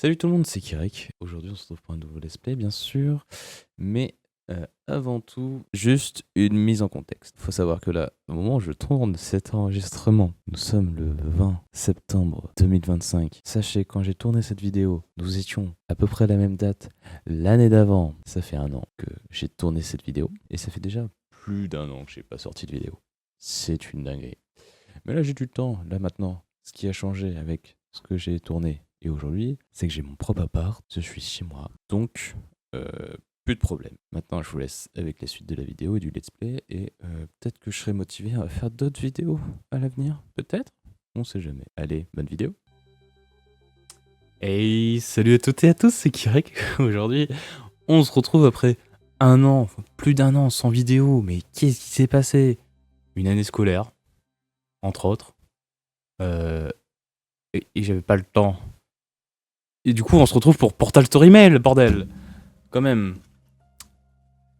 Salut tout le monde, c'est Kirek. Aujourd'hui, on se retrouve pour un nouveau let's play, bien sûr. Mais avant tout, juste une mise en contexte. Il faut savoir que là, au moment où je tourne cet enregistrement, nous sommes le 20 septembre 2025. Sachez, quand j'ai tourné cette vidéo, nous étions à peu près à la même date l'année d'avant. Ça fait un an que j'ai tourné cette vidéo. Et ça fait déjà plus d'un an que j'ai pas sorti de vidéo. C'est une dinguerie. Mais là, j'ai du temps. Là, maintenant, ce qui a changé avec ce que j'ai tourné et aujourd'hui, c'est que j'ai mon propre appart, je suis chez moi. Donc, plus de problème. Maintenant, je vous laisse avec la suite de la vidéo et du let's play. Et peut-être que je serai motivé à faire d'autres vidéos à l'avenir. Peut-être. On sait jamais. Allez, bonne vidéo. Hey, salut à toutes et à tous, c'est Kirek. Aujourd'hui, on se retrouve après un an, enfin, plus d'un an sans vidéo. Mais qu'est-ce qui s'est passé? Une année scolaire, entre autres. Et j'avais pas le temps. Et du coup, on se retrouve pour Portal Story Mail, bordel. Quand même.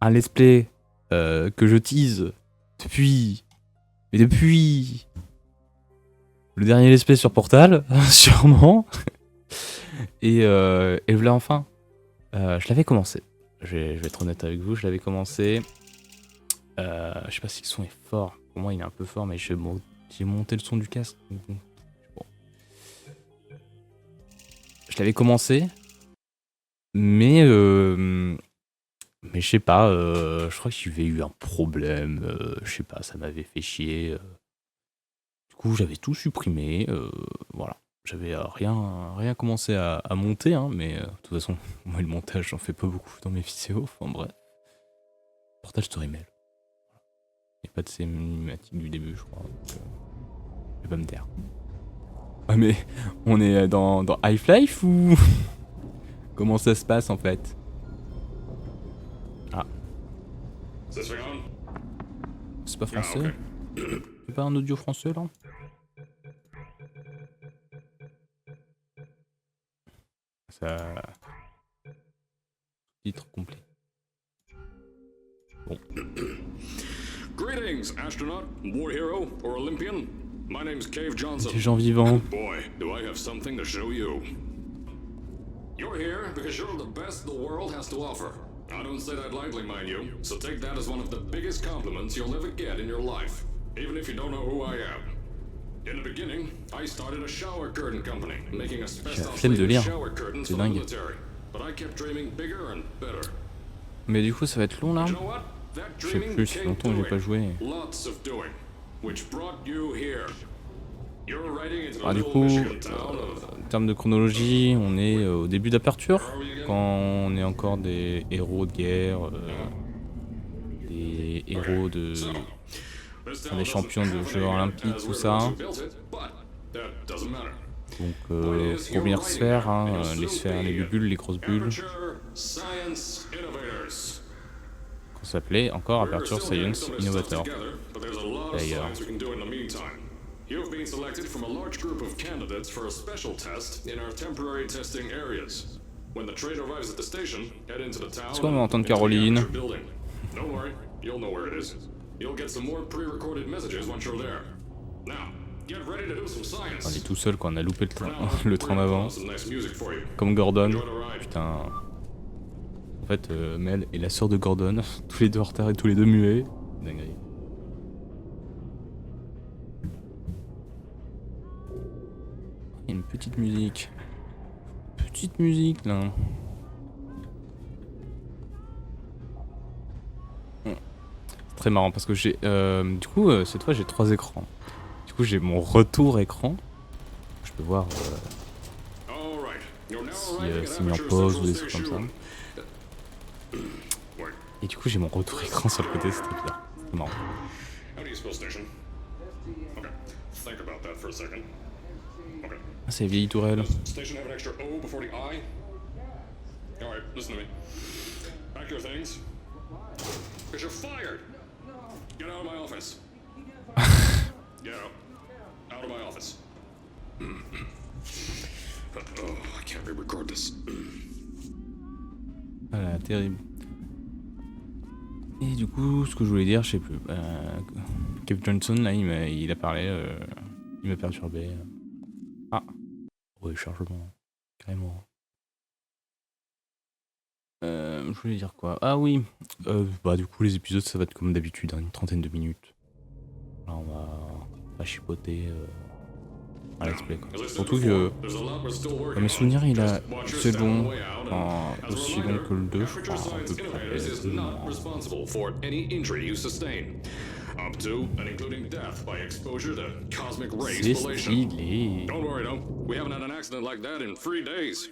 Un let's play que je tease depuis... Mais depuis... Le dernier let's play sur Portal, sûrement. Et voilà, enfin. Je l'avais commencé. Je vais être honnête avec vous, je l'avais commencé. Je sais pas si le son est fort. Pour moi, il est un peu fort, mais j'ai monté le son du casque. Bon. Je l'avais commencé. Mais je sais pas, je crois que j'avais eu un problème, je sais pas, ça m'avait fait chier. Du coup, j'avais tout supprimé, voilà. J'avais rien commencé à monter, hein, mais de toute façon, moi, le montage, j'en fais pas beaucoup dans mes vidéos, enfin bref. Portage Story Mail. Il n'y a pas de cinématique du début, je crois, donc je vais pas me taire. Ah, mais on est dans Half-Life ou comment ça se passe en fait? Ah. C'est pas français? C'est pas un audio français là? Ça... Titre complet. Bon. Greetings, astronaut, war hero, or Olympian. My name's Cave Johnson. Des gens vivants. Boy, do I have something to show you. You're here because you're the best the world has to offer. I don't say that lightly, mind you, so take that as one of the biggest compliments you'll ever get in your life, even if you don't know who I am. In the beginning, I started a shower curtain company, making asbestos shower curtains for the military. But I kept dreaming bigger and better. Mais du coup, ça va être long là. You know what? Je sais plus, c'est longtemps que j'ai pas joué. Ah, du coup, en termes de chronologie, on est au début d'Aperture, quand on est encore des héros de guerre, des héros de... Enfin, des champions de jeux olympiques, tout ça. Donc, première sphère, hein, les sphères, les bulles, les grosses bulles. Qu'on s'appelait encore Aperture Science Innovator. D'ailleurs. You've been selected from a large group of candidates for a special test in our temporary testing areas. When the train arrives at the station, head into the town. Est-ce qu'on va entendre Caroline? Don't worry, you'll know where it is. You'll get some more pre-recorded messages once you're there. Now, get ready to do some science. On est tout seul quand on a loupé le train d'avant. Comme Gordon. Putain. En fait, Mel est la sœur de Gordon. Tous les deux en retard et tous les deux muets. Dinguerie. Il y a une petite musique. Petite musique là. C'est très marrant parce que j'ai... du coup, cette fois j'ai 3 écrans. Du coup, j'ai mon retour écran. Je peux voir si c'est mis en pause ou des trucs comme ça. Et du coup, j'ai mon retour écran sur le côté, c'est très bizarre. C'est marrant. Ah, c'est les vieilles tourelles. Voilà, terrible. Et du coup, ce que je voulais dire, je sais plus. Cave Johnson, là, il a parlé, il m'a perturbé. Ah, rechargement, carrément. Je voulais dire quoi? Ah oui, bah du coup les épisodes ça va être comme d'habitude, hein, une trentaine de minutes. Là on va chipoter un let's play quoi. Surtout que dans mes souvenirs il a c'est long, aussi long que le 2 je crois, un peu plus. Up to and including death by exposure to cosmic ray C'est spallation. stylé. Don't worry, though. We haven't had an accident like that in 3 days.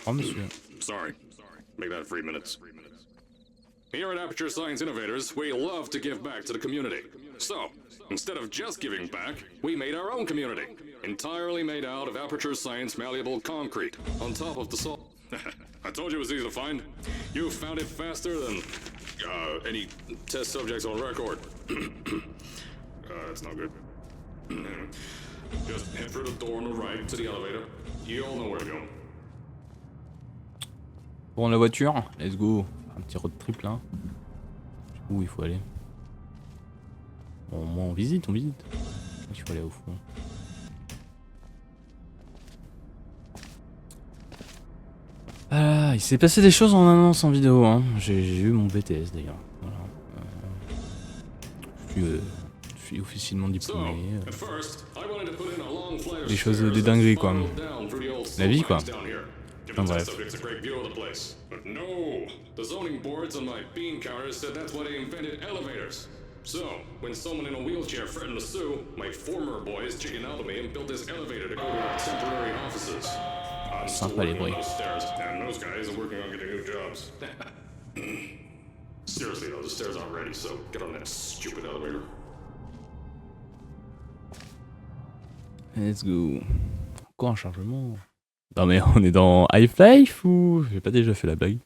Oh monsieur. Sorry. Make that 3 minutes. Here at Aperture Science Innovators, we love to give back to the community. So, instead of just giving back, we made our own community. Entirely made out of Aperture Science malleable concrete, on top of the salt. I told you it was easy to find. You found it faster than any test subjects on record. That's not good. Just head through the door on the right to the elevator. You all know where to go. Prends la voiture, let's go. Un petit road trip là. Je sais où il faut aller. Bon, moi on visite. Il faut aller au fond. Ah, il s'est passé des choses en un an sans vidéo, hein. J'ai eu mon BTS d'ailleurs. Voilà. Je suis officiellement diplômé. Des choses, des dingueries quoi. La vie quoi. Enfin bref. So, when someone in a wheelchair threatened to sue, my former boys chickened out of me and built this elevator to go to our temporary offices. I'm still Sympa les working on bruits. those stairs, and those guys are working on getting new jobs. Seriously though, the stairs aren't ready, so get on that stupid elevator. Let's go. Encore un chargement. Non mais on est dans Half-Life ou... J'ai pas déjà fait la blague.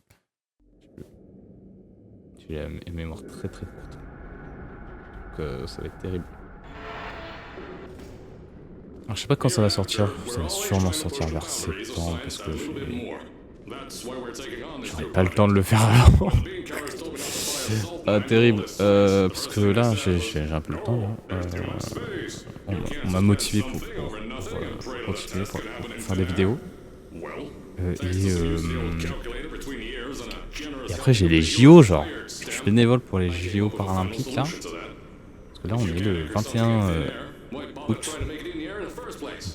J'ai la mémoire très très courte. Donc ça va être terrible. Alors je sais pas quand ça va sortir. Ça va sûrement sortir vers septembre parce que j'aurai pas le temps de le faire avant. Ah terrible. Parce que là j'ai un peu le temps là. On m'a motivé pour continuer, pour faire des vidéos. Et après j'ai les JO genre. Je suis bénévole pour les JO paralympiques là. Parce que là on est le 21 août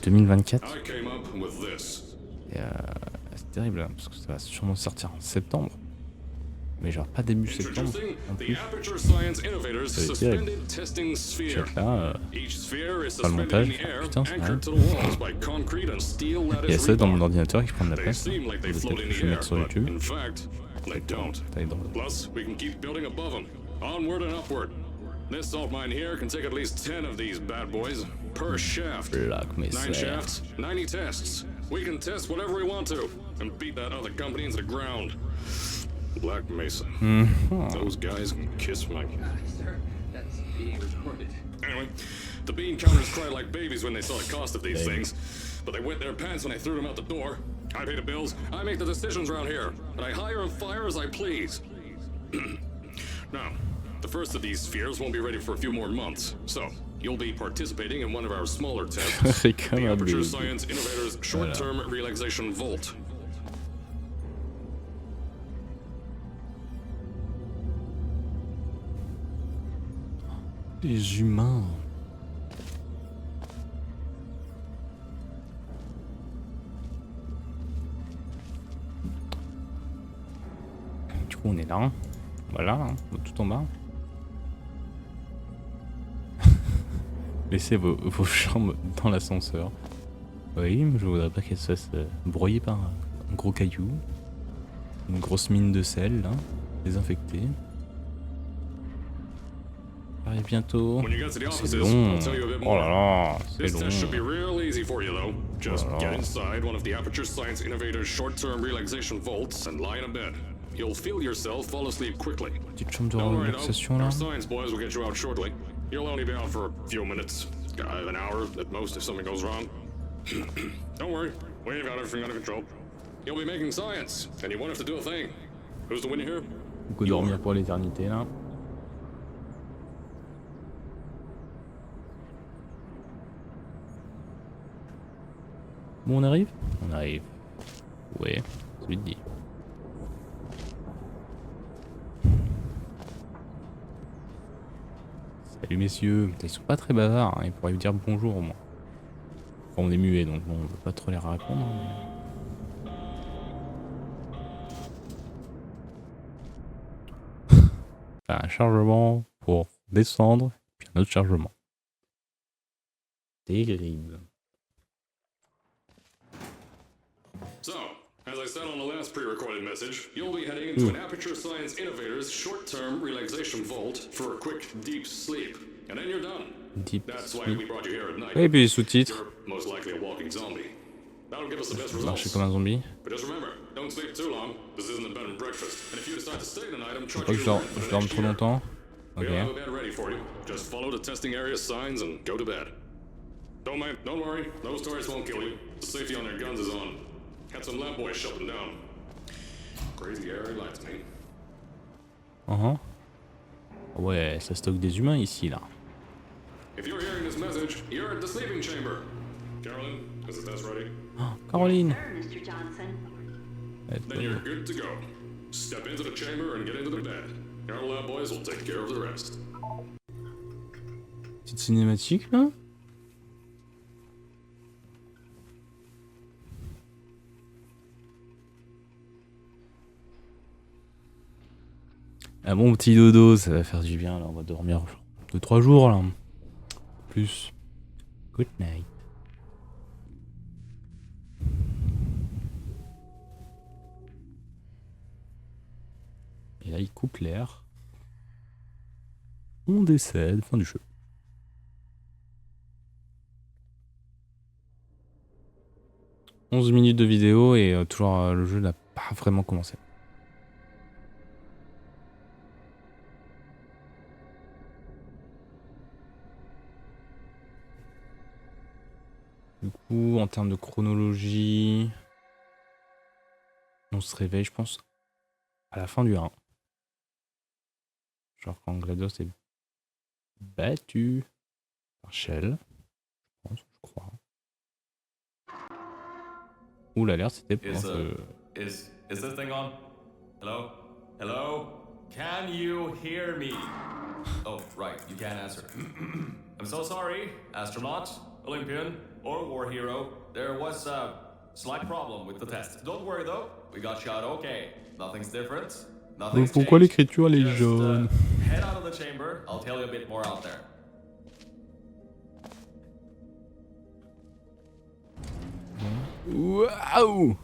2024. Et c'est terrible parce que ça va sûrement sortir en septembre. Mais genre pas début septembre en plus. Ça va être terrible. Je vais être là, pas le montage. Putain c'est vrai. Il y a ça dans mon ordinateur qui prend de la place. Je vais peut-être le mettre sur YouTube. T'as les drôles. This salt mine here can take at least 10 of these bad boys per shaft. Black 9 Mesa. shafts, 90 tests. We can test whatever we want to and beat that other company into the ground. Black Mesa. Those guys can kiss my... Sir, that's being recorded. Anyway, the bean counters cried like babies when they saw the cost of these things. But they wet their pants when I threw them out the door. I pay the bills, I make the decisions around here. And I hire and fire as I please. Now, the first of these spheres won't be ready for a few more months, so you'll be participating in one of our smaller tests, C'est comme the un Aperture bébé. Science Innovators Short-Term Relaxation Volt. Les humains. Du coup on est là. Hein. Voilà, hein, tout en bas. Laissez vos chambres dans l'ascenseur. Oui, mais je voudrais pas qu'elle se fasse broyer par un gros caillou. Une grosse mine de sel, là. Désinfectée. Arrive bientôt. When you get to the C'est offices, long. I'll tell you a bit Oh more. là là, c'est This test should be long. real easy for you, though. Just Voilà. get inside one of the Aperture Science Innovators Short-Term Relaxation Vaults and lie in a bed. You'll feel yourself fall asleep quickly. Petite chambre de Don't worry, relaxation though. là. Our science boys will get you out shortly. You'll only be out for a few minutes. An hour at most if something goes wrong. Don't worry, we've got everything under control. You'll be making science, and you won't have to do a thing. Who's the winner here? Beaucoup dormir pour l'éternité là. Bon, on arrive? On arrive. Ouais, c'est lui de dit. Salut messieurs. Ils sont pas très bavards, hein. Ils pourraient vous dire bonjour au moins. Enfin, on est muet donc bon, on peut pas trop les répondre. Un chargement pour descendre, puis un autre chargement. Terrible. So, as I said on the last pre-recorded message, you'll be heading into an Aperture Science Innovators short-term relaxation vault for a quick, deep sleep. And then you're done. Deep That's why sleep. we brought you here at night. Et puis les sous-titres. You're most likely a walking zombie. That'll give us the best Marcher results. comme un zombie. But just remember, don't sleep too long. This isn't a bed and breakfast. And if you decide to stay tonight, I'm Faut charging pas que you je rent for je the dorme next trop year. longtemps. We Ok. don't have a bed ready for you. Just follow the testing area signs and go to bed. Don't worry, those tourists won't kill you. The safety on their guns is on. Had some lab boys shut them down. Crazy area lights me. Ouais, ça stocke des humains ici là. If you're hearing this message, you're at the sleeping chamber. Carolyn, is the test ready? Caroline. Sir, Mr. Johnson. Then you're good to go. Step into the chamber and get into the bed. Our lab boys will take care of the rest. Petite cinématique là. Un bon petit dodo, ça va faire du bien là, on va dormir 2-3 jours là. Plus. Good night. Et là il coupe l'air. On décède, fin du jeu. « 11 minutes de vidéo et toujours le jeu n'a pas vraiment commencé. Du coup, en termes de chronologie, on se réveille, je pense, à la fin du 1. Genre quand GLaDOS est battu par Shell, je crois. Ouh, l'alerte c'était pour un peu... Is this thing on? Hello? Hello? Can you hear me? Oh, right, you can't answer. I'm so sorry, astronaut, Olympian, or war hero. There was a slight problem with the test. Don't worry though, we got shot okay. Nothing's different. Nothing's Pourquoi changed. l'écriture elle est Just, jaune? head out of the chamber, I'll tell you a bit more out there. Waouh!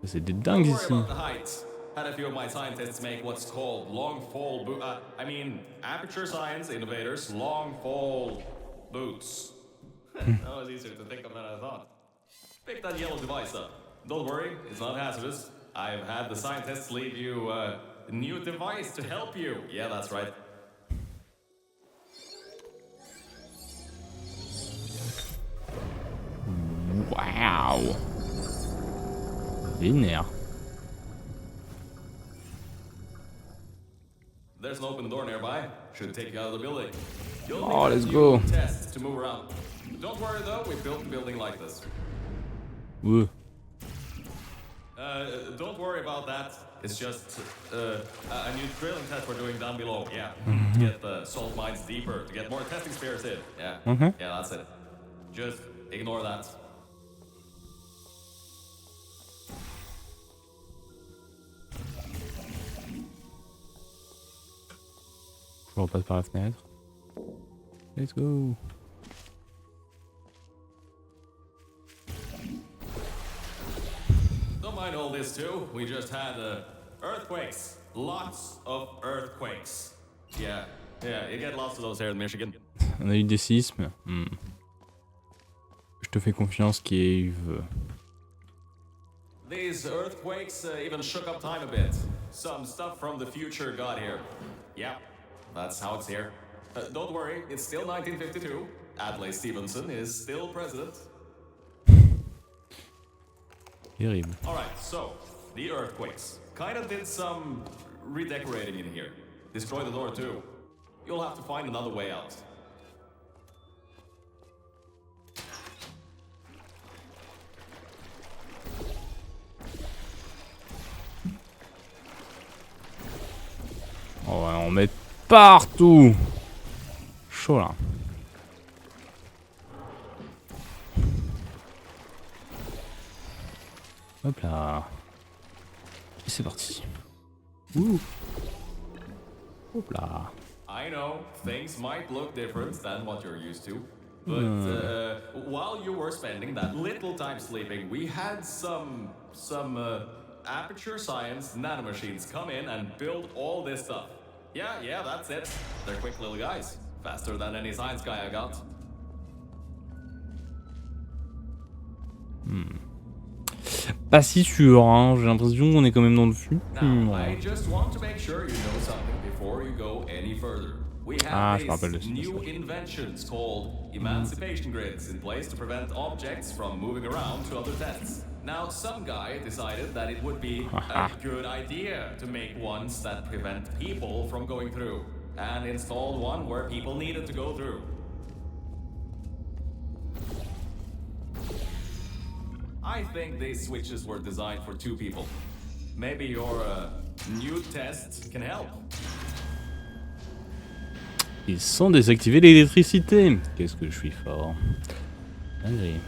C'est des dingues Don't worry ici. about the height. Had a few of my scientists make what's called long fall Aperture Science Innovators long fall boots. That was easier to think of than I thought. Pick that yellow device up. Don't worry, it's not hazardous. I've had the scientists leave you a new device to help you. Yeah, that's right. Waouh! Vénère. There's an open door nearby. Should take you out of the building. You'll Oh, need a let's few go. tests to move around. Don't worry though, we built the building like this. Don't worry about that. It's just a new drilling test we're doing down below. Yeah, to get the salt mines deeper, to get more testing spares in. Yeah, yeah, that's it. Just ignore that. Je repasse par la fenêtre. Let's go. Don't mind all this too. We just had earthquakes. Lots of earthquakes. Yeah, you get lots of those here in Michigan. On a eu des sismes. Je te fais confiance, Cave. These earthquakes even shook up time a bit. Some stuff from the future got here. Yeah, that's how it's here. Don't worry, it's still 1952. Adlai Stevenson is still president. Terrible. Alright, so, the earthquakes. Kinda did some redecorating in here. Destroy the door too. You'll have to find another way out. On va en mettre partout. Chaud là. Hop là. Et c'est parti. Ouh. Hop là. I know things might look different than what you're used to, but while you were spending that little time sleeping, we had some Aperture Science nanomachines come in and build all this stuff. Yeah, that's it. They're quick little guys, faster than any science guy I got. Pas si sûr, hein. J'ai l'impression qu'on est quand même dans le futur. Now, I just want to make sure you know something before you go any further. We have je me rappelle de these ça. new inventions called emancipation grids in place to prevent objects from moving around to other tests. Now, some guy decided that it would be a good idea to make ones that prevent people from going through, and installed one where people needed to go through. I think these switches were designed for two people. Maybe your new test can help. Ils sont désactiver l'électricité. Qu'est-ce que je suis fort. Dinguerie.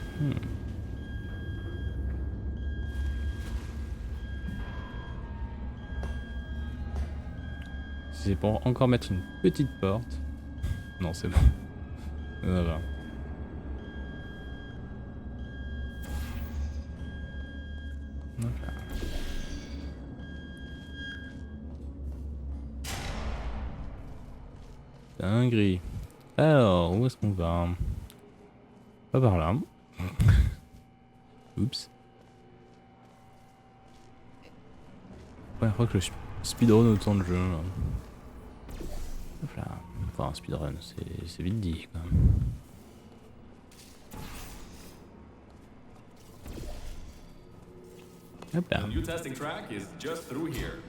C'est pour encore mettre une petite porte. Non, c'est bon. Ça va. Voilà. Dinguerie. Alors, où est-ce qu'on va? Pas par là. Oups. Première fois que je speedrun autant de jeux. Hop là. Enfin, speedrun, c'est vite dit quand même. Hop là. The new testing track is just through here.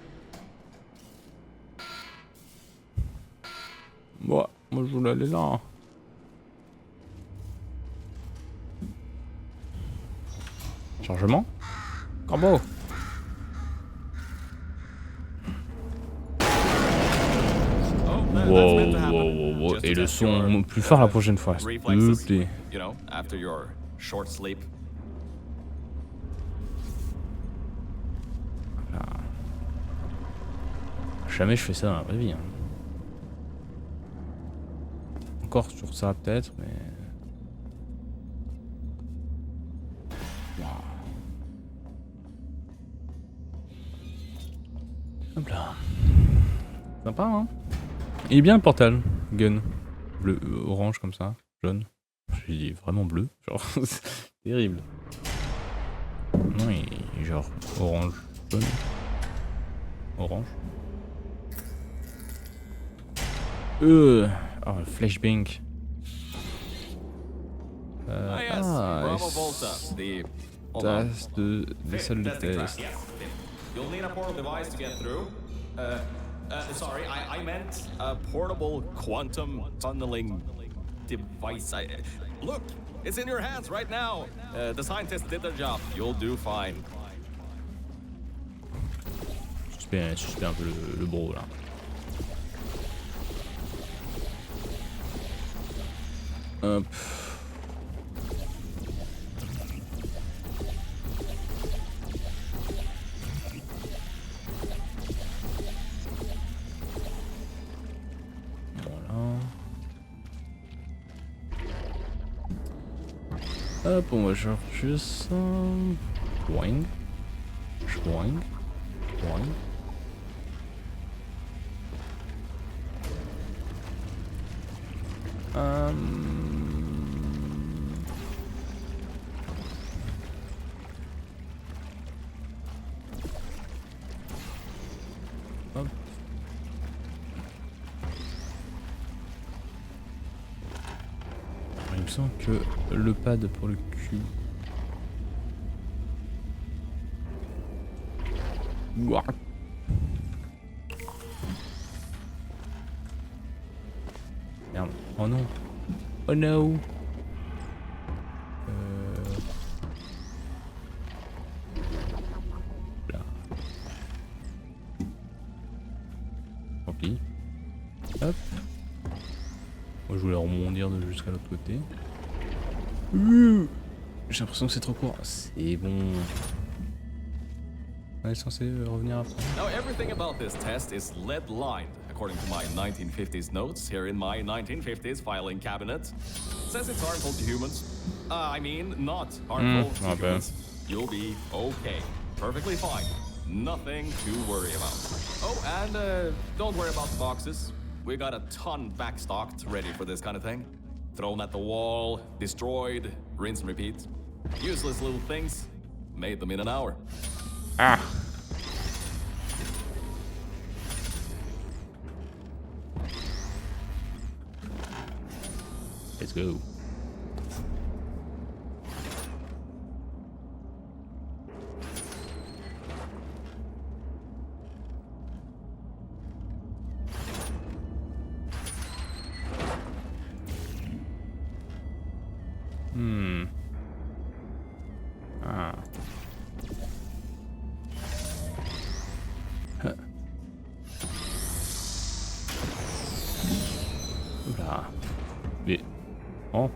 Moi je voulais aller là. Chargement. Combo. Wow. Et le son plus fort la prochaine fois, s'il te plaît. You know, after your short sleep. Jamais je fais ça dans la vraie vie. Hein. Encore sur ça peut-être, mais... Wow. Hop là. Sympa, hein. Il est bien le portal. Gun. Bleu, orange comme ça. Jaune. J'ai dit vraiment bleu. Genre, c'est terrible. Non, il est genre orange. Jaune. Orange. Oh, flashbang. Yes, Bravo Volta, the... Hold on. Tasse de salle de Testing track, test. yes. You'll need a portal device to get through. Sorry, I meant a portable quantum tunneling device. Look, it's in your hands right now. The scientists did their job. You'll do fine. Suspect un peu le bro là. Hop. Voilà. Hop, on va chercher ça. Boing. Boing. Boing. Hop. Il me semble que le pad pour le cul. Ouah. Merde. Oh non. Oh no. Là. Tant pis. Hop. Je voulais rebondir de jusqu'à l'autre côté. J'ai l'impression que c'est trop court. C'est bon. On est censé revenir après. Now, everything about this test is lead-lined, according to my 1950s notes here in my 1950s filing cabinet. It says it's harmful to humans. I mean, not harmful to okay. humans. You'll be okay. Perfectly fine. Nothing to worry about. Oh, and don't worry about the boxes. We got a ton backstocked ready for this kind of thing. Thrown at the wall, destroyed, rinse and repeat. Useless little things. Made them in an hour. Ah. Let's go. Ah. Oula. Mais... Oh.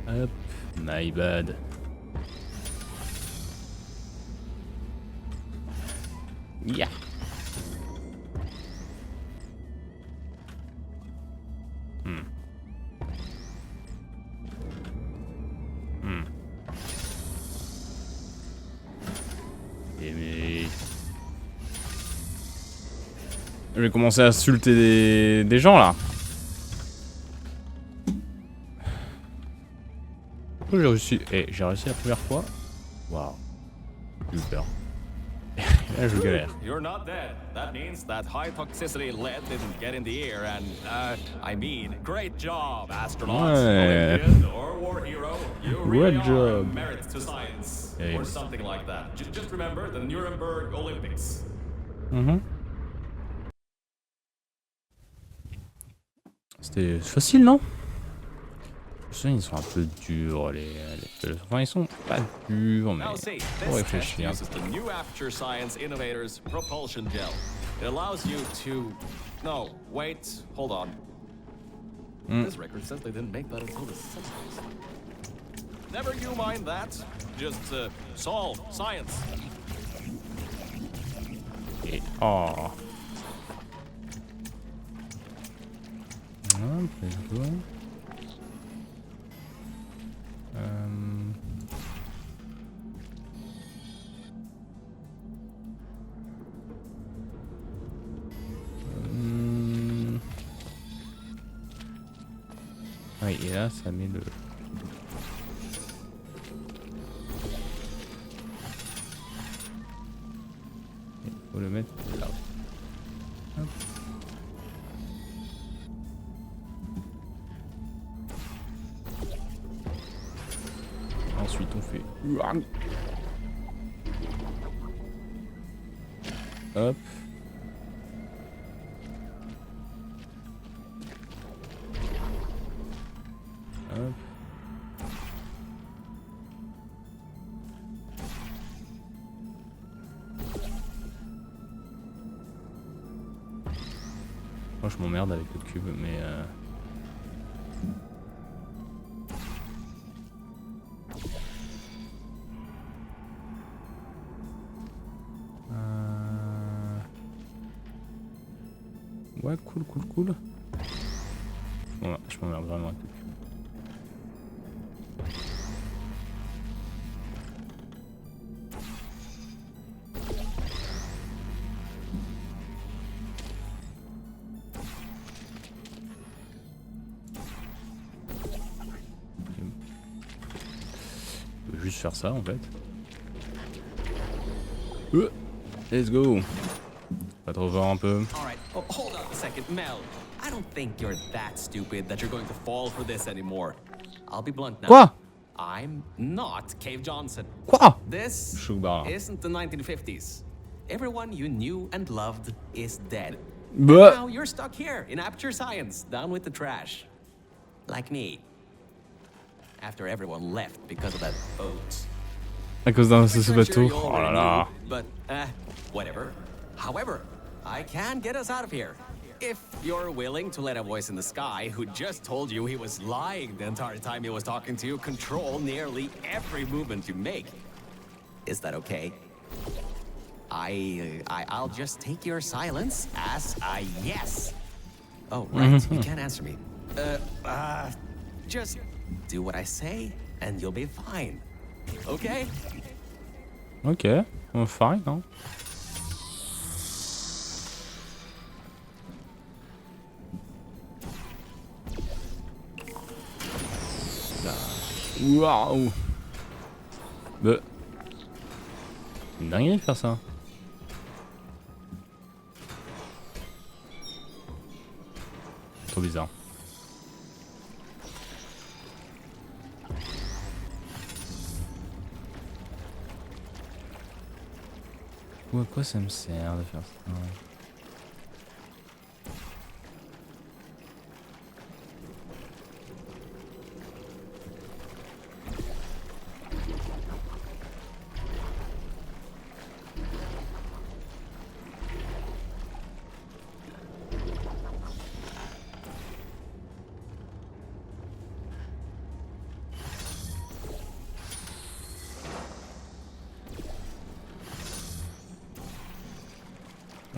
Hop. My bad. Yeah. Mais... Je vais commencer à insulter des gens là. J'ai réussi. J'ai réussi la première fois. Waouh. J'ai eu peur. Là, je galère. You're not dead. That means that high toxicity lead didn't get in the air and, I mean, great job, astronauts, Ouais. Olympian or war hero. You really Good are a job. merit to science. Yeah. Or something like that. Just remember the Nuremberg Olympics. C'était facile, non? Ils sont un peu durs, les... Enfin, ils sont pas durs, mais Now see, faut this test réfléchir. uses the new Aperture Science Innovators propulsion gel. It allows you to... No, wait, hold on. This record says they didn't make that until the 60s. Never you mind that. Just solve science. Et... Oh. Hop, let's go. Oui, et là, ça met le... Il faut le mettre là. Hop. Ensuite, on fait... Hop. Hop. Moi je m'emmerde avec le cube, mais ouais, cool. Bon, je m'emmerde vraiment avec le cube. Je peux juste faire ça en fait. Let's go. Pas trop fort un peu. All right, oh, hold on a second, Mel. I don't think you're that stupid that you're going to fall for this anymore. I'll be blunt now. Quoi? I'm not Cave Johnson. Quoi? This Shugbar. isn't the 1950s. Everyone you knew and loved is dead. Bah. Now you're stuck here in Aperture Science, down with the trash. Like me. After everyone left because of that boat. À cause d'un ce Sure bateau. you Oh already là là. knew, but, whatever. However, I can get us out of here. If you're willing to let a voice in the sky who just told you he was lying the entire time he was talking to you control nearly every movement you make. Is that okay? I'll just take your silence as a yes. Oh, right, you can't answer me. Just do what I say and you'll be fine. Okay? Ok, fine, hein. Waouh. Bah. C'est une dinguerie de faire ça. Trop bizarre. Ou à quoi ça me sert de faire ça?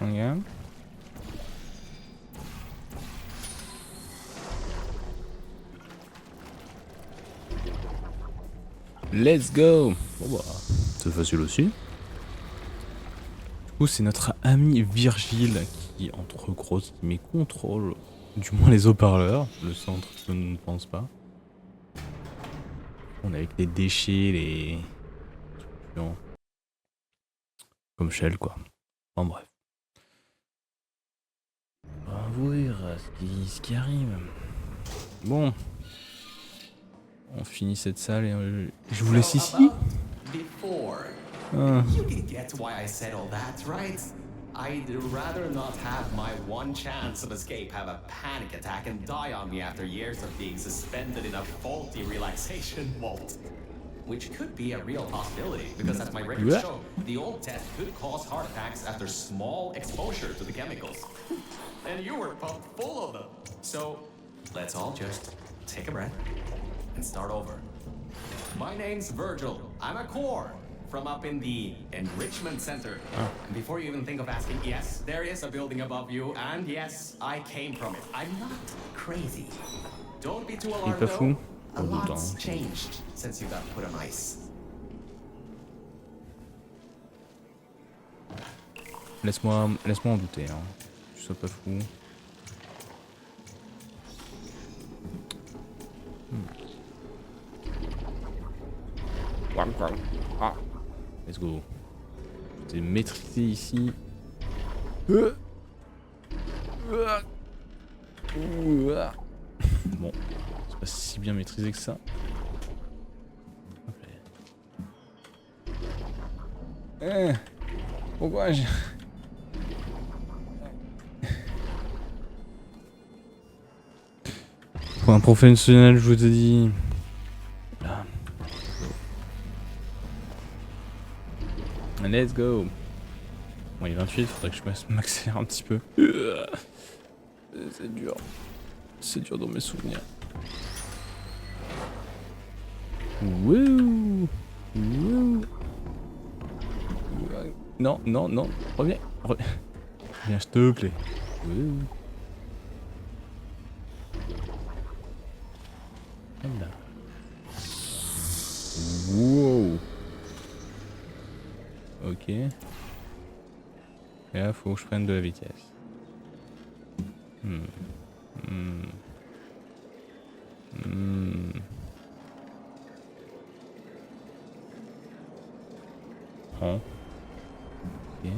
Ok. Let's go. Bon bah, c'est facile aussi. Du coup, c'est notre ami Virgile qui, entre grosses guillemets, contrôle du moins les haut-parleurs. Le centre, je ne pense pas. On est avec les déchets, les... comme Shell, quoi. En bref. On va voir ce qui arrive. Bon. On finit cette salle et je vous laisse ici. Before. Ah. You can get why I said all that, right? I'd rather not have my one chance of escape have a panic attack and die on me after years of being suspended in a faulty relaxation vault. Which could be a real possibility, because as my records Yeah. show, the old test could cause heart attacks after small exposure to the chemicals. And you were pumped full of them. So, let's all just take a breath and start over. My name's Virgil. I'm a core from up in the Enrichment Center. And before you even think of asking, yes, there is a building above you, and yes, I came from it. I'm not crazy. Don't be too alarmed, pas though. fou. A Pas lot's longtemps. changed since you got put on ice. Laisse-moi en douter, hein. Que tu sois pas fou. Ah. Let's go. Tout est maîtrisé ici. Bon, c'est pas si bien maîtrisé que ça. Pourquoi j'ai... Pour un professionnel, je vous ai dit. Là. Let's go. Bon, il est 28, faudrait que je m'accélère un petit peu. C'est dur. C'est dur dans mes souvenirs. Wouh. Wouh. Non, non, non. Reviens. Viens, s'il te plaît. Wouh. Là. Wow. Ok. Et là, faut que je prenne de la vitesse. Oh. Ok.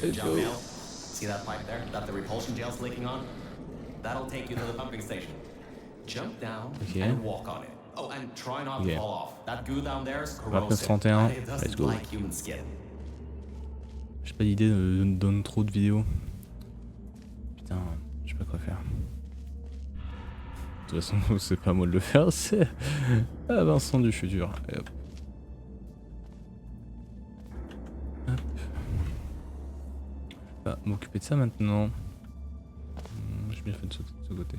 Good job, Neil. See that pipe there that the repulsion gel's leaking on? That'll take you to the pumping station. Jump down Okay. and walk on it. Oh, and try not Okay. to fall off. That goo down there is 29-31, corrosive, and it let's doesn't go. like human skin. J'ai pas d'idée, me donne trop de vidéos. Putain, je sais pas quoi faire. De toute façon, c'est pas à moi de le faire, c'est à Vincent du futur. Et hop. Hop. Je vais pas m'occuper de ça maintenant. J'ai bien fait de sauter de ce côté.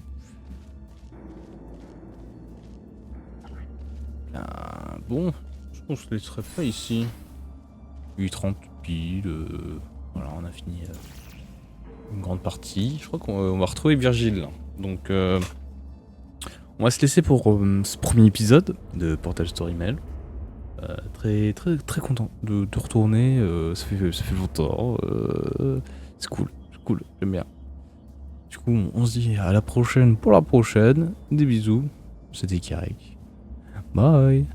Ah, bon, je pense que je ne laisserai pas ici. 8h30 pile. Voilà, on a fini une grande partie. Je crois qu'on va retrouver Virgile. Là. Donc, on va se laisser pour ce premier épisode de Portal Story Mail. Très content de retourner. Ça fait longtemps. C'est cool, j'aime bien. Du coup, on se dit à la prochaine pour la prochaine. Des bisous. C'était Karek. Bye.